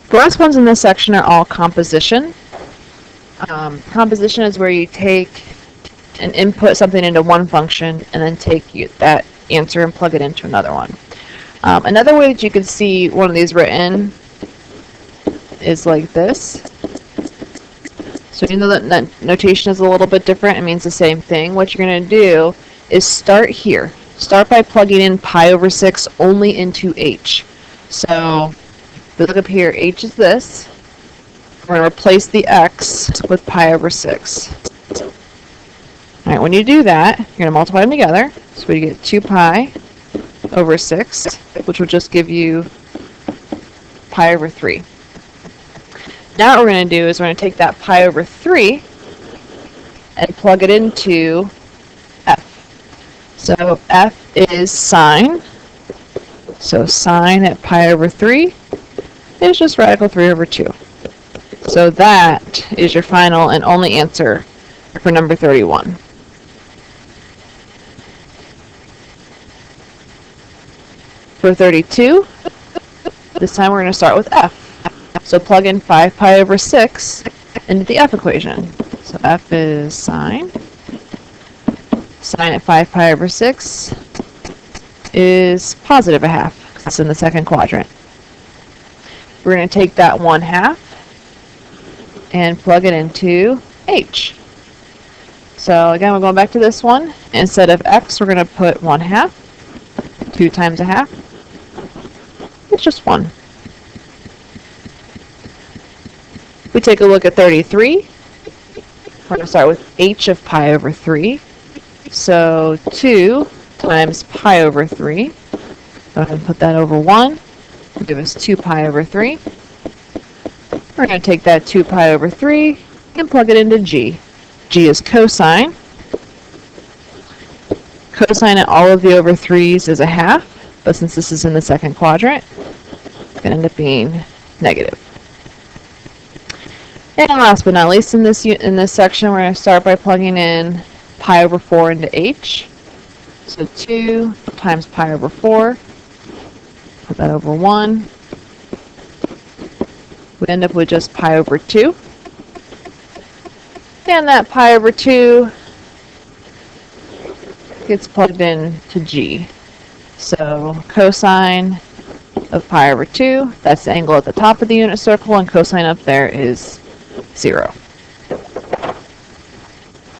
The last ones in this section are all composition. Composition is where you take and input something into one function and then take that answer and plug it into another one. Another way that you can see one of these written is like this. So even though that notation is a little bit different, it means the same thing. What you're going to do is start here. Start by plugging in pi over 6 only into h. So if you look up here, h is this. We're going to replace the x with pi over 6. Alright, when you do that, you're going to multiply them together. So we get 2 pi over 6, which will just give you pi over 3. Now what we're going to do is we're going to take that pi over 3 and plug it into f. So f is sine. So sine at pi over 3 is just radical 3 over 2. So that is your final and only answer for number 31. For 32, this time we're going to start with f. So plug in 5 pi over 6 into the f equation. So f is sine. Sine at 5 pi over 6 is positive a half, because it's in the second quadrant. We're going to take that 1/2 and plug it into h. So again, we're going back to this one. Instead of x, we're going to put 1/2. 2 times a half. It's just 1. We take a look at 33. We're going to start with h of pi over 3. So 2 times pi over 3. Go ahead and put that over 1. It'll give us 2 pi over 3. We're going to take that 2 pi over 3 and plug it into g. G is cosine. Cosine at all of the over 3's is a half, but since this is in the second quadrant, it's going to end up being negative. And last but not least, in this section, we're going to start by plugging in pi over 4 into h. So 2 times pi over 4. Put that over 1. We end up with just pi over 2. And that pi over 2 gets plugged in to g. So cosine of pi over 2, that's the angle at the top of the unit circle, and cosine up there is 0.